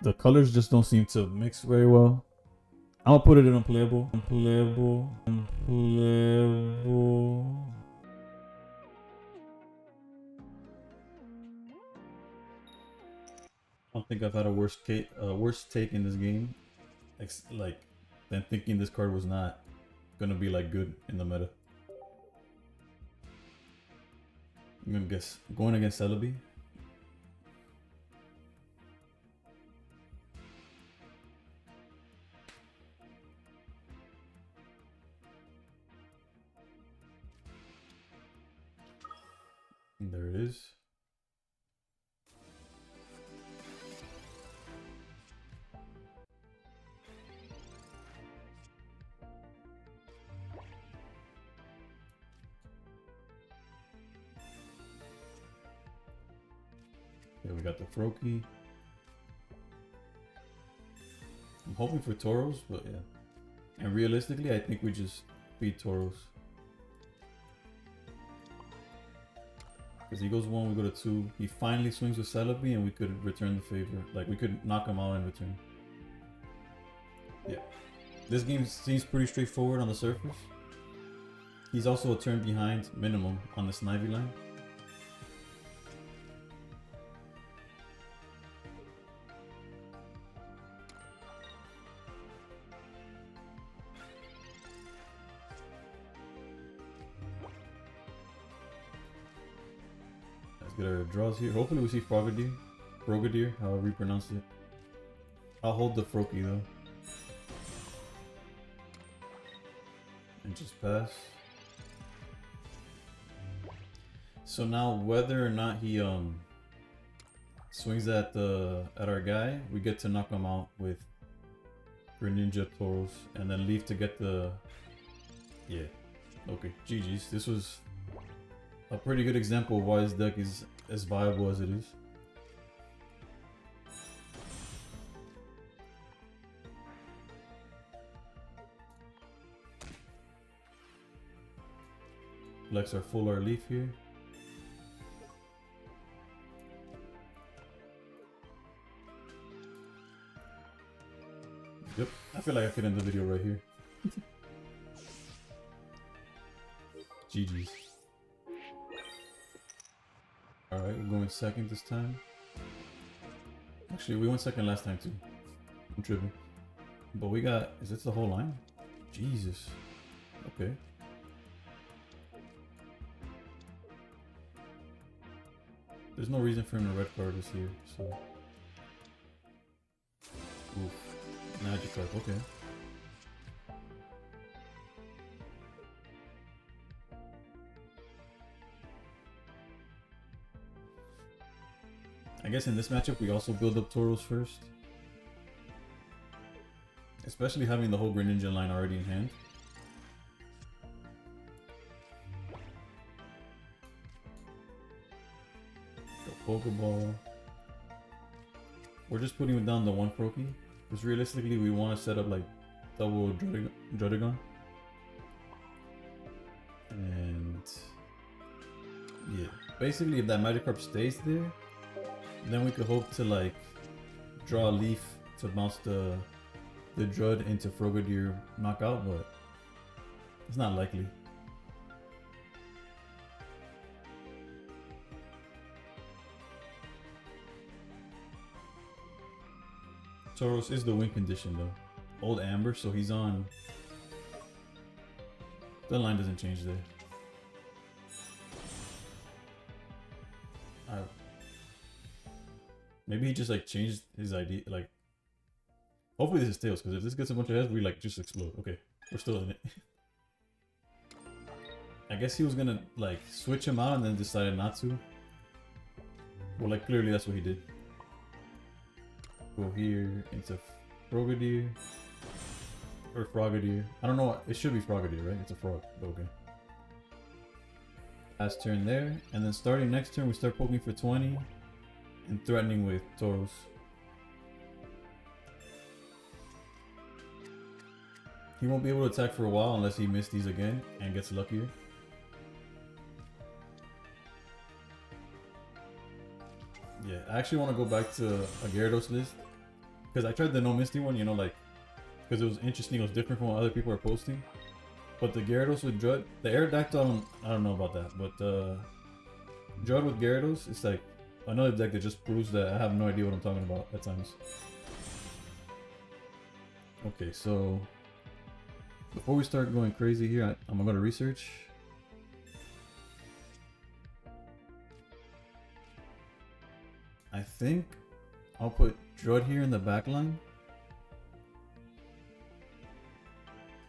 The colors just don't seem to mix very well. I'm gonna put it in unplayable. Unplayable. Unplayable. I don't think I've had a worse take in this game, like, than thinking this card was not gonna be like good in the meta. I'm gonna guess going against CELEBI. And there it is. Yeah, we got the Froakie. I'm hoping for Tauros, but yeah. And realistically, I think we just beat Tauros. Because he goes 1, we go to 2. He finally swings with CELEBI and we could return the favor. Like, we could knock him out in return. Yeah. This game seems pretty straightforward on the surface. He's also a turn behind minimum on the Snivy line. Let's get our draws here. Hopefully we see Frogadier, however you pronounce it. I'll hold the Froakie though. And just pass. So now whether or not he swings at our guy, we get to knock him out with Greninja, Tauros, and then leave to get the... Yeah. Okay, GG's. This was a pretty good example of why his deck is as viable as it is. Flex our full art leaf here. Yep, I feel like I could end the video right here. GG's. Alright, we're going second this time. Actually, we went second last time too. I'm tripping. But we got... Is this the whole line? Jesus. Okay. There's no reason for him to red card us here, so... Oof. Magikarp, okay. I guess in this matchup we also build up Tauros first. Especially having the whole Greninja line already in hand. Go Pokeball. We're just putting down the one Froakie. Because realistically we want to set up like double Druddigon. And yeah, basically if that Magikarp stays there, then we could hope to like draw a leaf to bounce the Drud into Frogadier knockout, but it's not likely. Tauros is the win condition though. Old Amber, so he's on. The line doesn't change there. Maybe he just like changed his idea. Like, hopefully this is Tails, because if this gets a bunch of heads, we like just explode. Okay, we're still in it. I guess he was gonna like switch him out and then decided not to. Well, like clearly that's what he did. Go here into Frogadier. Or Frogadier. I don't know. It should be Frogadier, right? It's a frog. Okay. Last turn there. And then starting next turn, we start poking for 20. And threatening with Tauros. He won't be able to attack for a while unless he misses these again and gets luckier. Yeah, I actually want to go back to a Gyarados list because I tried the no Misty one, you know, like, because it was interesting, it was different from what other people are posting. But the Gyarados with Drud, the Aerodactyl, I don't know about that, but Drud with Gyarados, it's like another deck that just proves that I have no idea what I'm talking about at times. Okay, so before we start going crazy here, I'm gonna research. I think I'll put Drud here in the back line.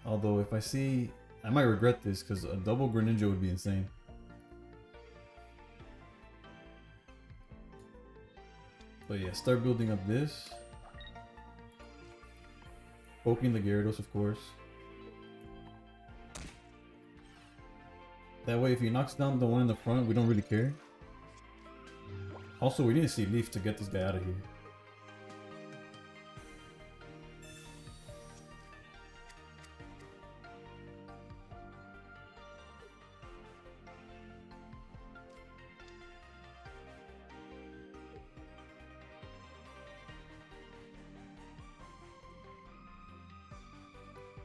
Although if I see, I might regret this because a double Greninja would be insane. But yeah, start building up this. Poking the Gyarados, of course. That way if he knocks down the one in the front, we don't really care. Also, we need to see Leaf to get this guy out of here.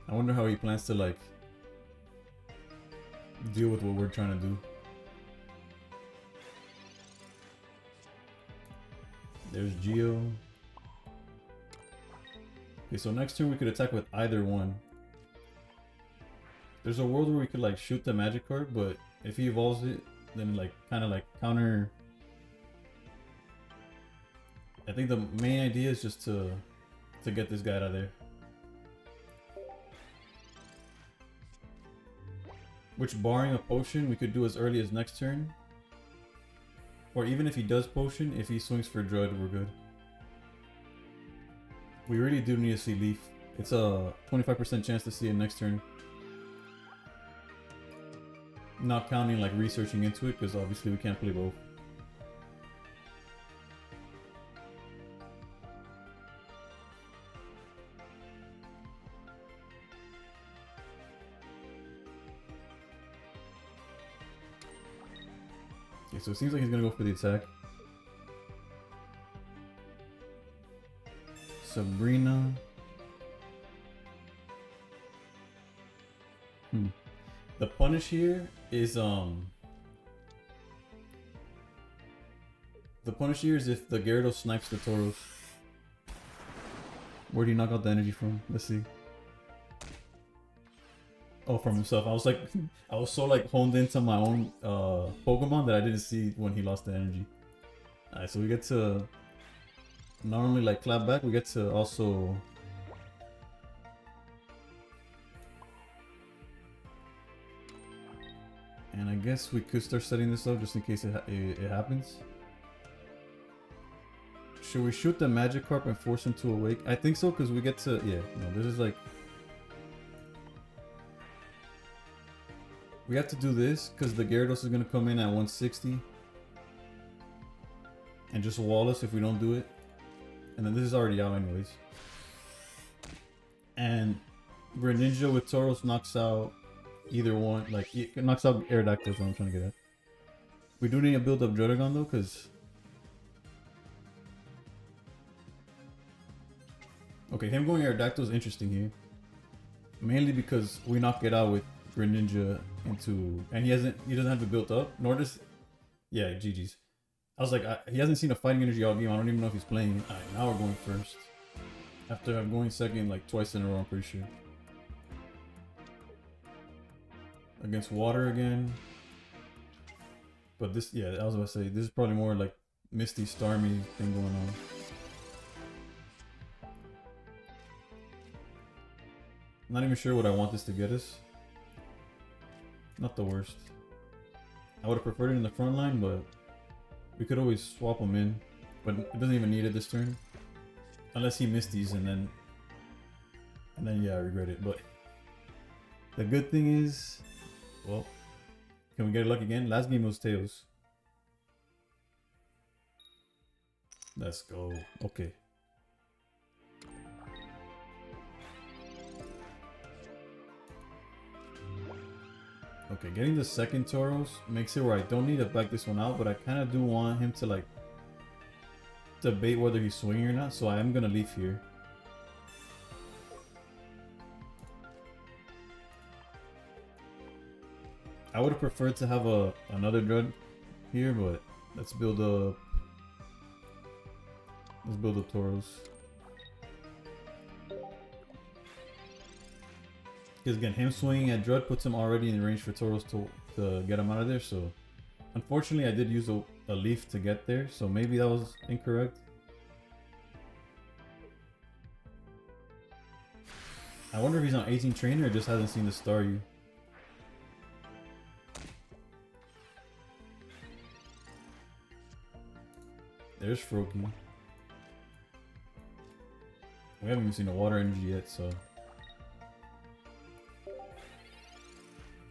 I wonder how he plans to like deal with what we're trying to do. There's Geo. Okay, so next turn we could attack with either one. There's a world where we could like shoot the Magikarp, but if he evolves it, then like kind of like counter. I think the main idea is just to get this guy out of there. Which, barring a potion, we could do as early as next turn. Or even if he does potion, if he swings for Drud, we're good. We really do need to see Leaf. It's a 25% chance to see it next turn. Not counting like researching into it, because obviously we can't play both. Okay, so it seems like he's gonna go for the attack. Sabrina. The punish here is the punish here is if the Gyarados snipes the Tauros. Where do you knock out the energy from? Let's see. Oh, from himself. I was like, I was so like honed into my own Pokemon that I didn't see when he lost the energy. Alright, so we get to not only like clap back, we get to also and I guess we could start setting this up just in case it happens. Should we shoot the Magikarp and force him to awake? I think so, because we get to, yeah, no, this is like, we have to do this because the Gyarados is going to come in at 160 and just wall us if we don't do it. And then this is already out anyways. And Greninja with Tauros knocks out either one, like it knocks out Aerodactyl is what I'm trying to get at. We do need to build up Druddigon though, because okay, him going Aerodactyl is interesting here. Mainly because we knock it out with Greninja into, and he doesn't have it built up, nor does, yeah, GG's. I was like, he hasn't seen a fighting energy all game. I don't even know if he's playing. Alright, now we're going first. After I'm going second like twice in a row, I'm pretty sure. Against water again. But this, yeah, I was about to say, this is probably more like Misty Starmie thing going on. Not even sure what I want this to get us. Not the worst. I would have preferred it in the front line, but we could always swap them in. But it doesn't even need it this turn. Unless he Misties and then yeah, I regret it. But the good thing is, well, can we get luck again? Last game was Tails. Let's go. Okay. Okay, getting the second Tauros makes it where I don't need to back this one out, but I kind of do want him to like debate whether he's swinging or not, so I am gonna leave here. I would have preferred to have another Drud here, but let's build up Tauros. Because again, him swinging at Drud puts him already in range for Tauros to get him out of there, so unfortunately I did use a leaf to get there, so maybe that was incorrect. I wonder if he's on 18 trainer or just hasn't seen the Staryu. There's Froakie. We haven't even seen the water energy yet, so.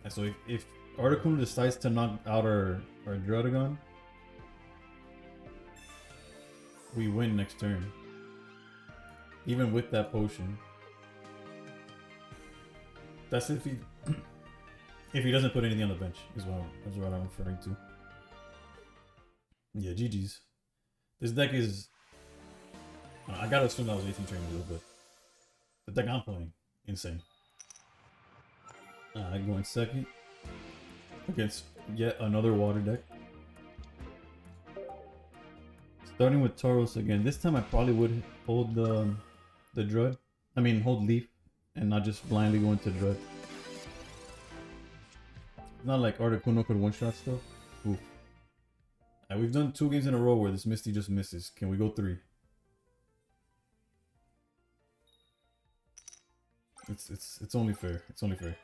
And so if Articuno decides to knock out our Druddigon, we win next turn. Even with that potion. That's if he doesn't put anything on the bench, is what I'm referring to. Yeah, GG's. This deck is... I gotta assume that was 18 trainers, but the deck I'm playing, insane. I go in second against yet another water deck. Starting with Tauros again. This time I probably would hold the Drud. I mean, hold Leaf and not just blindly go into Drud. Not like Articuno could one-shot stuff. Oof. And we've done 2 games in a row where this Misty just misses. Can we go 3? It's only fair. It's only fair.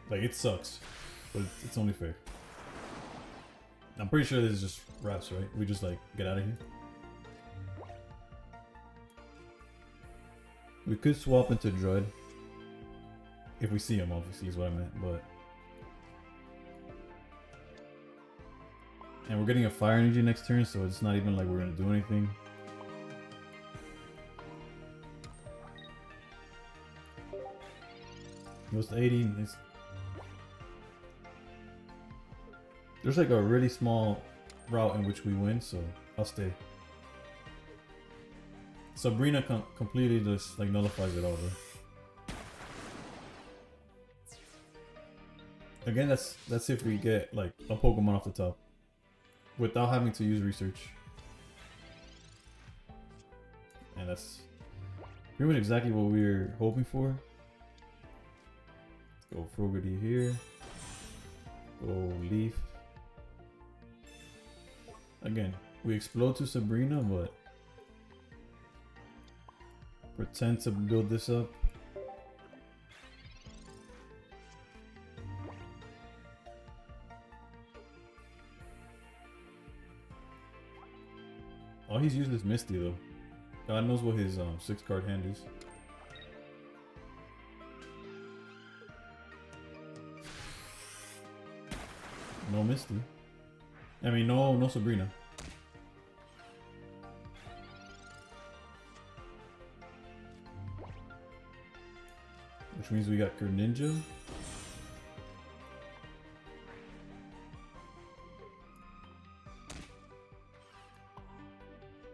Like, it sucks, but it's only fair. I'm pretty sure this is just wraps, right? We just like get out of here. We could swap into Drud if we see him, obviously, is what I meant, but. And we're getting a fire energy next turn, so it's not even like we're gonna do anything. Goes to 80. There's like a really small route in which we win, so I'll stay. Sabrina completely just like nullifies it all, though. Again, that's if we get like a Pokemon off the top without having to use research. And that's pretty much exactly what we were hoping for. Let's go Frogady here. Go Leaf. Again, we explode to Sabrina, but pretend to build this up. Oh, he's used this Misty though. God knows what his 6-card hand is. No Misty. I mean, no Sabrina. Which means we got Greninja.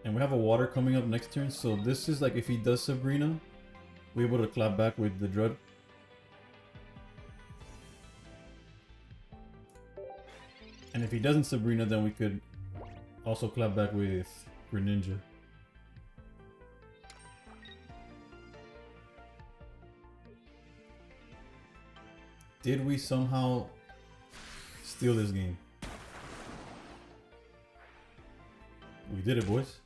And we have a water coming up next turn, so this is like if he does Sabrina, we're able to clap back with the Drud. And if he doesn't Sabrina, then we could also clap back with Greninja. Did we somehow steal this game? We did it, boys.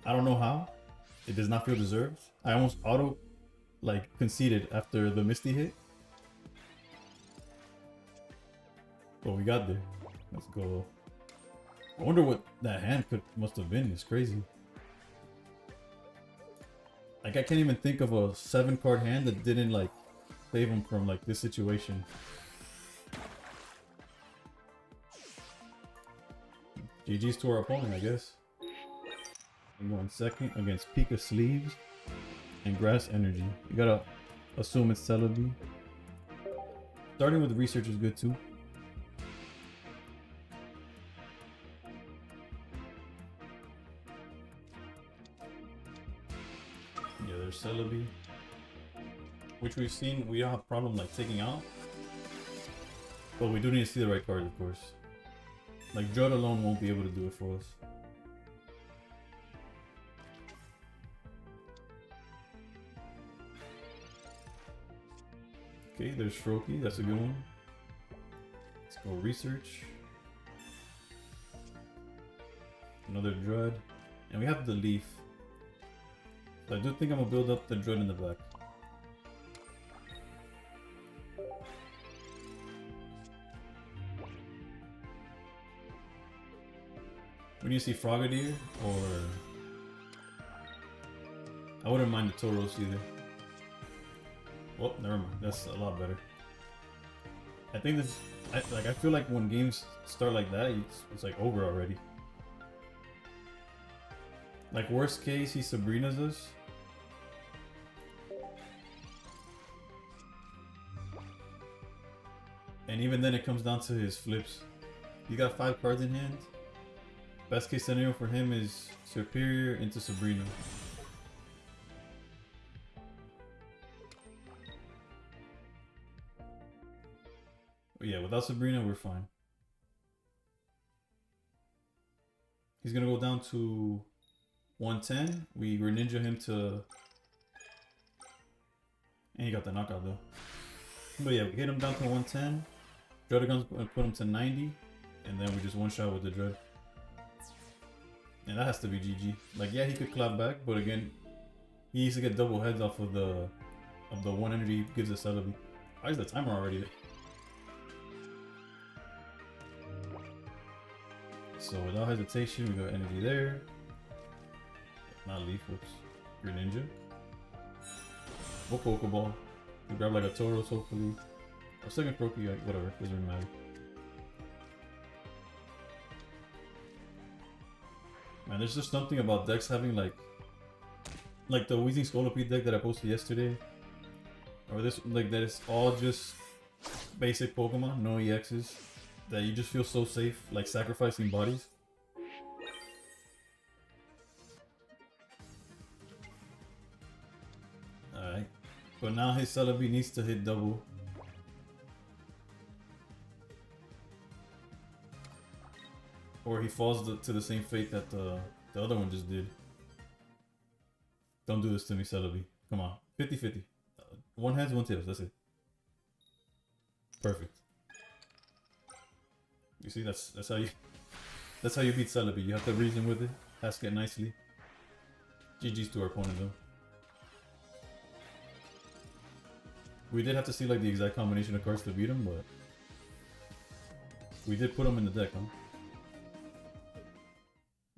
I don't know how. It does not feel deserved. I almost auto like conceded after the Misty hit. But we got there. Let's go. I wonder what that hand must have been. It's crazy. Like, I can't even think of a 7-card hand that didn't like save him from like this situation. GG's to our opponent, I guess. I'm going second against Pika Sleeves and Grass Energy. You gotta assume it's Celebi. Starting with research is good too. Yeah, there's Celebi. which we've seen we don't have problem like taking out. But we do need to see the right card, of course. Like Drud alone won't be able to do it for us. Okay, there's Froakie, that's a good one. Let's go research. Another Drud. And we have the Leaf. So I do think I'm gonna build up the Drud in the back. We need to see Frogadier, or I wouldn't mind the Tauros either. Oh, never mind. That's a lot better. I think this, I feel like when games start like that, it's like over already. Like worst case, he Sabrina's us. And even then, it comes down to his flips. He got 5 cards in hand. Best case scenario for him is Superior into Sabrina. But yeah, without Sabrina, we're fine. He's gonna go down to 110. We Greninja him to... And he got the knockout though. But yeah, we hit him down to 110. Druddigon's gonna put him to 90. And then we just one-shot with the Drud. And that has to be GG. Like, yeah, he could clap back, but again, he needs to get double heads off of the one energy he gives the Celebi. Why is the timer already there? So without hesitation, we got energy there. Not Leaf, whoops. Greninja. Or Pokeball. We grab like a Tauros, hopefully. Or second Froakie, like, whatever, doesn't really matter. Man, there's just something about decks having like the Weezing Scolipede deck that I posted yesterday, or this, like, that is all just basic Pokemon, no EXs, that you just feel so safe, like sacrificing bodies. Alright, but now his Celebi needs to hit double. Or he falls to the same fate that the other one just did. Don't do this to me, Celebi. Come on. 50-50. One heads, one tails. That's it. Perfect. You see, that's how you beat Celebi. You have to reason with it. Ask it nicely. GG's to our opponent though. We did have to see like the exact combination of cards to beat him, but we did put him in the deck, huh?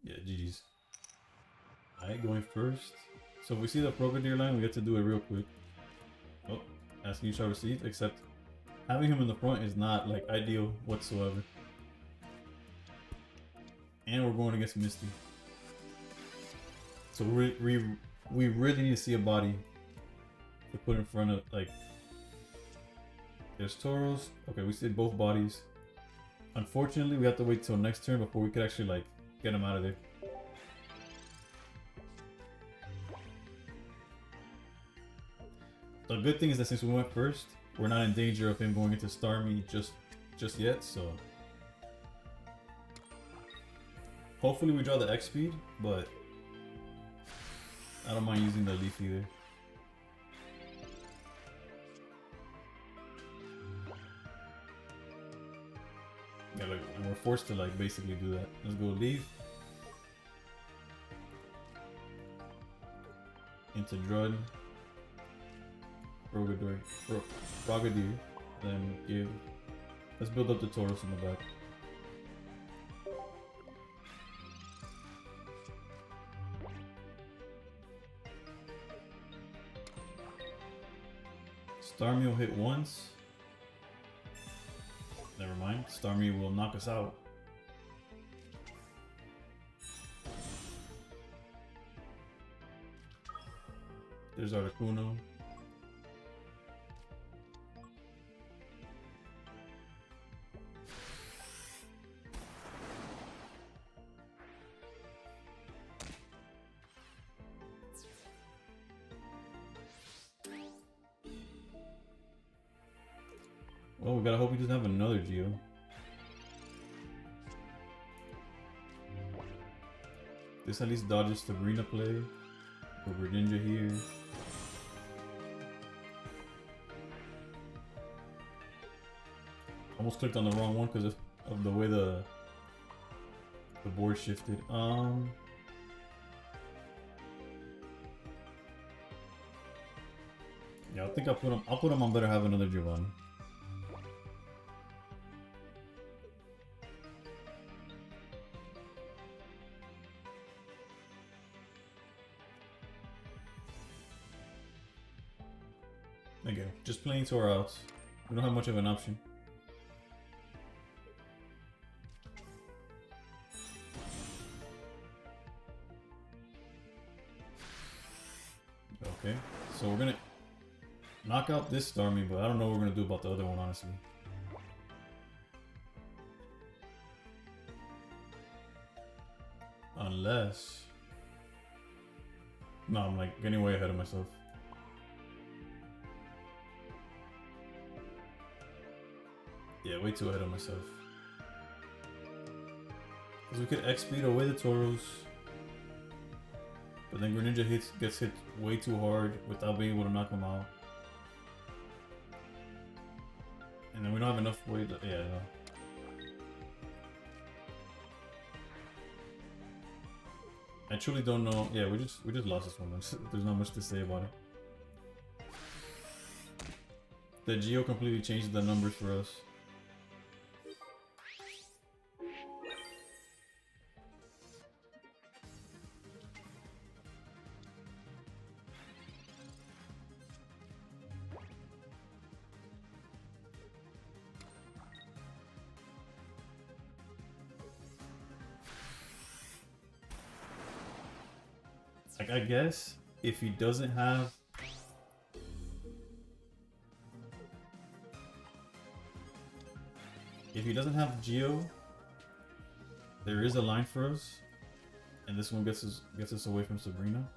Yeah, GG's. Alright, going first. So if we see the Frogadier line, we get to do it real quick. Oh, asking you shall receive, except having him in the front is not like ideal whatsoever. And we're going against Misty. So we really need to see a body to put in front of, like, there's Tauros. Okay, we see both bodies. Unfortunately, we have to wait till next turn before we could actually like get him out of there. The good thing is that since we went first, we're not in danger of him going into Starmie just yet, so hopefully we draw the X speed, but I don't mind using the Leaf either. Yeah, like, and we're forced to like basically do that. Let's go Leaf into Drud, Frogadier, then give. Let's build up the Tauros in the back. Starmie will hit once. Never mind. Starmie will knock us out. There's Articuno. Well, we gotta hope he doesn't have another Geo. This at least dodges Sabrina play. Over Ninja here. Almost clicked on the wrong one because of the way the board shifted. Yeah, I think I'll put him on better have another Giovanni. Okay, just playing to our outs. We don't have much of an option. Okay, so we're gonna knock out this Starmie, but I don't know what we're gonna do about the other one, honestly. Unless... No, I'm like getting way ahead of myself. Yeah, way too ahead of myself. Because we could X-speed away the Tauros. But then Greninja gets hit way too hard without being able to knock him out. And then we don't have enough way to... Yeah, no. I truly don't know. Yeah, we just lost this one. There's not much to say about it. The Geo completely changed the numbers for us. Like, I guess if he doesn't have... If he doesn't have Geo, there is a line for us. And this one gets us away from Sabrina.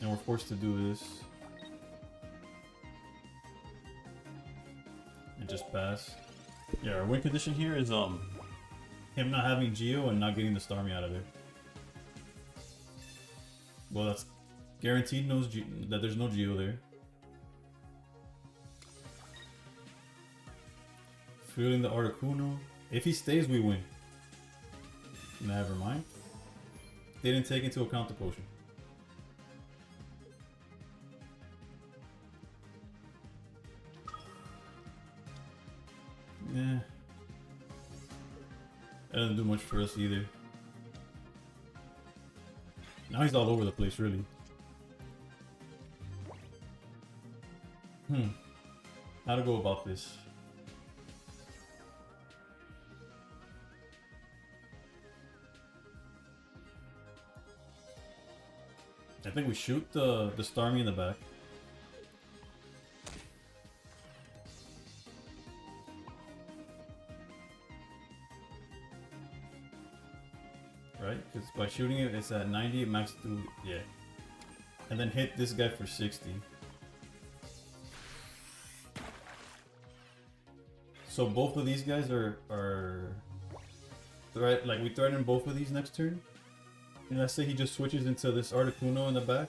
And we're forced to do this. And just pass. Yeah, our win condition here is him not having Geo and not getting the Starmie out of there. Well, that's guaranteed that there's no Geo there. Feeling the Articuno. If he stays, we win. Never mind. They didn't take into account the potion. Yeah. That doesn't do much for us either. Now he's all over the place, really. How to go about this? I think we shoot the Starmie in the back. Right? Because by shooting it, it's at 90, max to, yeah. And then hit this guy for 60. So both of these guys are like we threaten both of these next turn. And let's say he just switches into this Articuno in the back.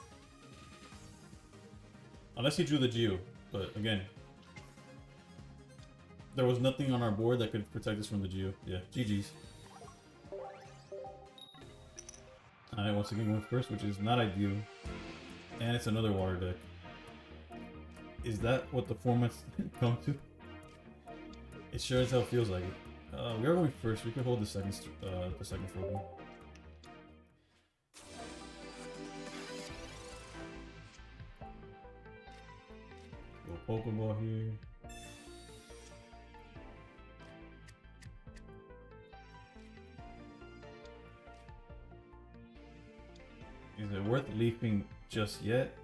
Unless he drew the Geo, but again, there was nothing on our board that could protect us from the Geo. Yeah, GG's. Alright, once again going first, which is not ideal. And it's another water deck. Is that what the formats come to? It sure as hell feels like it. We are going first. We could hold the second Frogo. Go Pokeball here. Is it worth leaping just yet?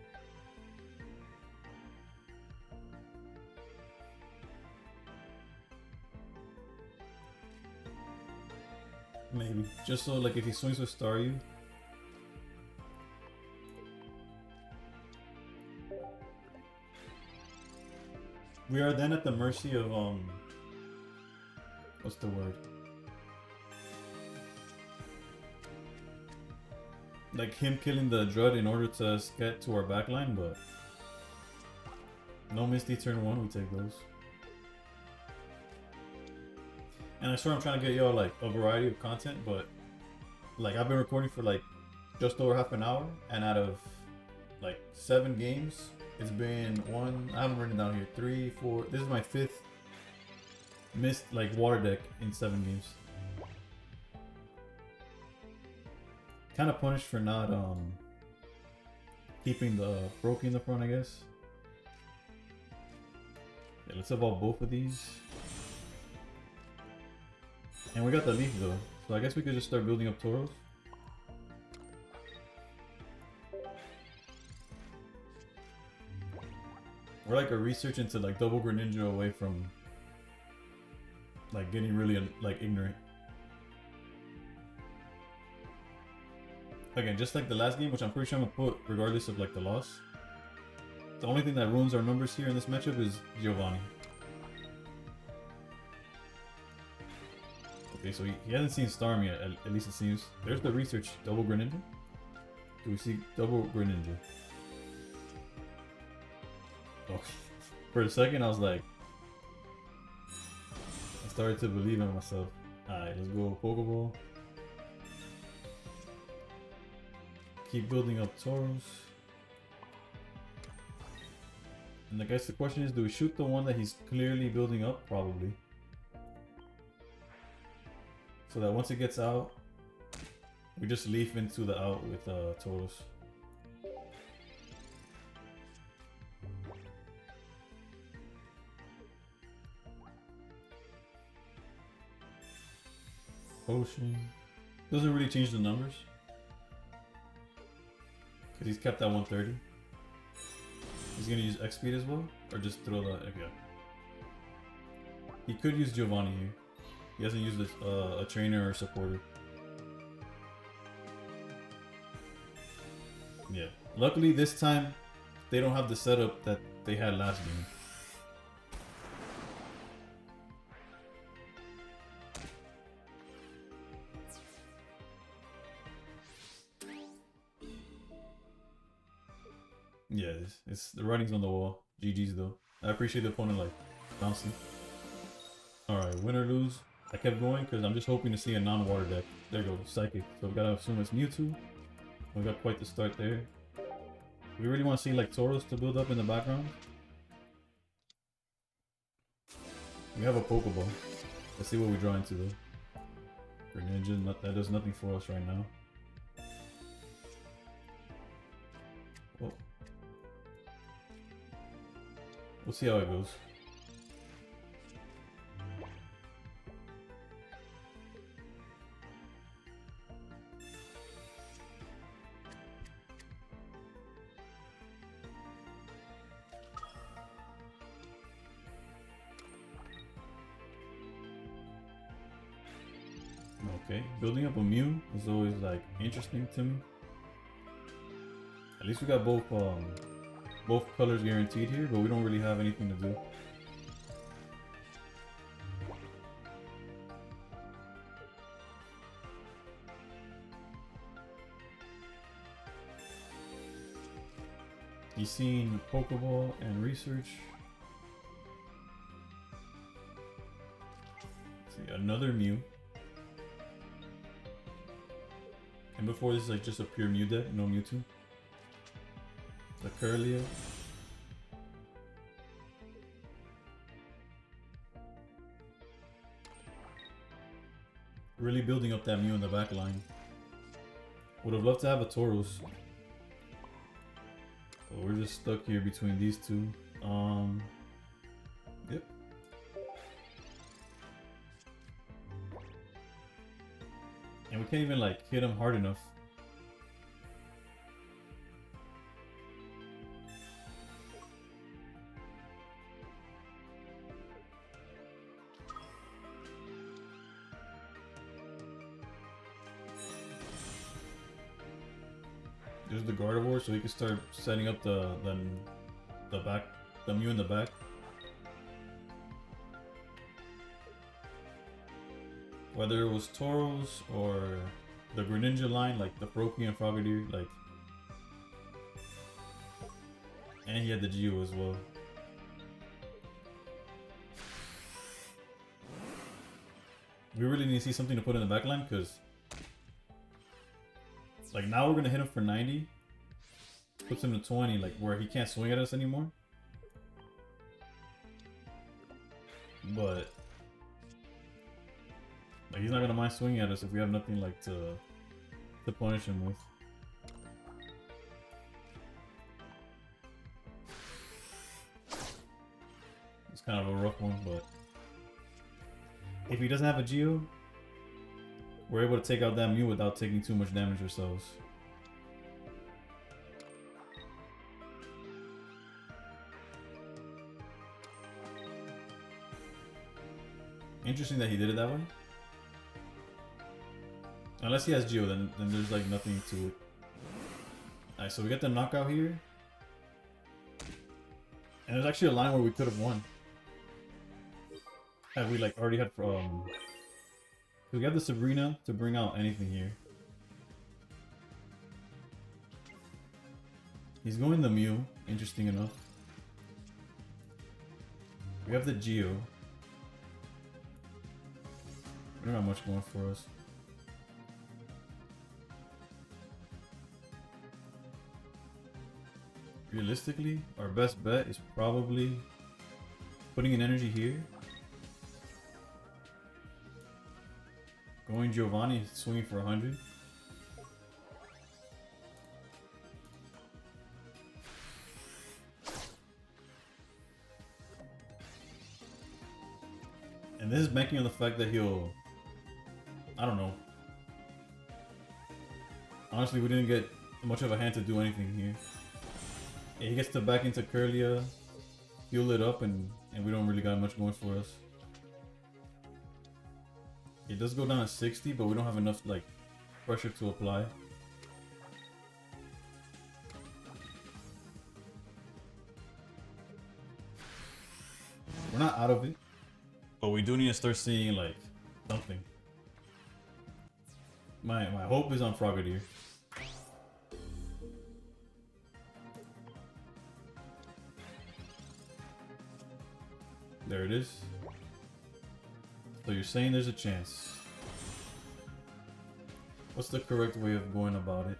Maybe. Just so, like, if he swings with Staryu. We are then at the mercy of what's the word? Like him killing the Drud in order to get to our backline, but no Misty turn 1, we take those. And I swear I'm trying to get y'all like a variety of content, but like I've been recording for like just over half an hour, and out of like 7 games, it's been I haven't written it down here, 3, 4, this is my 5th missed like water deck in 7 games. Kind of punished for not keeping the Brokey in the front, I guess. Yeah, let's evolve both of these. And we got the leaf though, so I guess we could just start building up Tauros. We're like a research into like double Greninja away from like getting really like ignorant. Again, just like the last game, which I'm pretty sure I'm gonna put regardless of like the loss. The only thing that ruins our numbers here in this matchup is Giovanni. Okay, so he hasn't seen Starmie yet, at least it seems. There's the research, double Greninja. Do we see double Greninja? Oh, for a second I was like, I started to believe in myself. Alright, let's go Pokeball. Keep building up Tauros. And I guess the question is, do we shoot the one that he's clearly building up? Probably. So that once it gets out, we just leaf into the out with Tauros. Potion. Doesn't really change the numbers. Because he's kept that 130. He's going to use X speed as well? Or just throw the... Okay. He could use Giovanni here. He hasn't used a trainer or supporter. Yeah. Luckily this time, they don't have the setup that they had last game. Yeah, it's the writing's on the wall. GG's though. I appreciate the opponent like bouncing. Alright, win or lose. I kept going because I'm just hoping to see a non-water deck. There goes Psychic. So we gotta assume it's Mewtwo. We got quite the start there. We really want to see like Tauros to build up in the background. We have a Pokeball. Let's see what we draw into though. Greninja, that does nothing for us right now. Well, we'll see how it goes. Okay, building up a Mew is always like interesting to me. At least we got both colors guaranteed here, but we don't really have anything to do. He's seen Pokeball and Research. Let's see, another Mew. And before this is like just a pure Mew deck, no Mewtwo. The Curlia. Really building up that Mew in the back line. Would have loved to have a Tauros. But we're just stuck here between these two. Yep. And we can't even like hit him hard enough. There's the Gardevoir, so we can start setting up the Mew in the back. Whether it was Tauros or the Greninja line, like the Froakie and Frogadier, like, and he had the Geo as well. We really need to see something to put in the back line, because like now we're gonna hit him for 90, puts him to 20, like where he can't swing at us anymore. But like he's not gonna mind swinging at us if we have nothing like to punish him with. It's kind of a rough one, but if he doesn't have a Geo, we're able to take out that Mew without taking too much damage ourselves. Interesting that he did it that way. Unless he has Geo, then there's like nothing to it. Alright, so we get the knockout here. And there's actually a line where we could have won. Had we like already had we got the Sabrina to bring out anything here. He's going the Mew, interesting enough. We have the Geo. We don't have much going for us. Realistically, our best bet is probably putting an energy here. Going Giovanni, swinging for 100. And this is banking on the fact that he'll... I don't know. Honestly, we didn't get much of a hand to do anything here. Yeah, he gets to back into Curlia, fuel it up, and we don't really got much going for us. It does go down to 60, but we don't have enough like pressure to apply. We're not out of it, but we do need to start seeing like something. My hope is on Frogadier. There it is. So you're saying there's a chance. What's the correct way of going about it?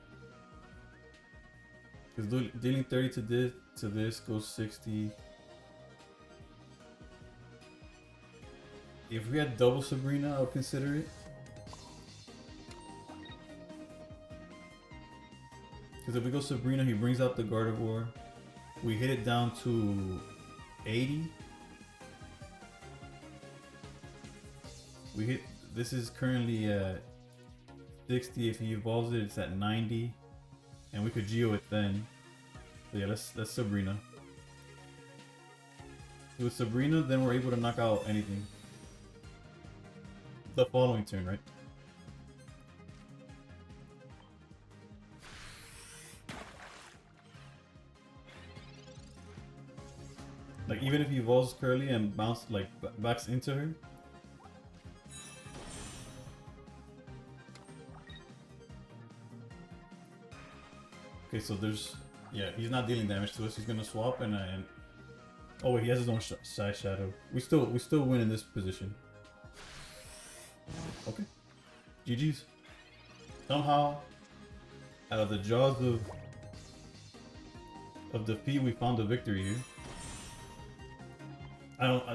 Because dealing 30 to this goes 60. If we had double Sabrina, I would consider it. Because if we go Sabrina, he brings out the Gardevoir. We hit it down to 80. We hit, this is currently at 60. If he evolves it, it's at 90. And we could Geo it then. So yeah, that's Sabrina. With Sabrina, then we're able to knock out anything. The following turn, right? Like even if he evolves Curly and bounce like backs into her. Okay, so there's, yeah, he's not dealing damage to us. He's gonna swap and oh wait, he has his own side shadow. We still win in this position. Okay, GG's. Somehow, out of the jaws of defeat, we found a victory here.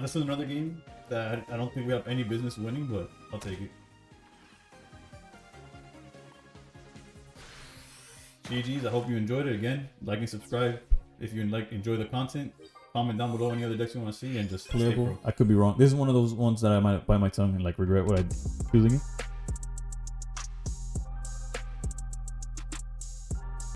This is another game that I don't think we have any business winning, but I'll take it. GG's, I hope you enjoyed it. Again, like and subscribe if you enjoy the content. Comment down below any other decks you want to see, and just stay pro. I could be wrong. This is one of those ones that I might bite my tongue and like regret what I choosing it.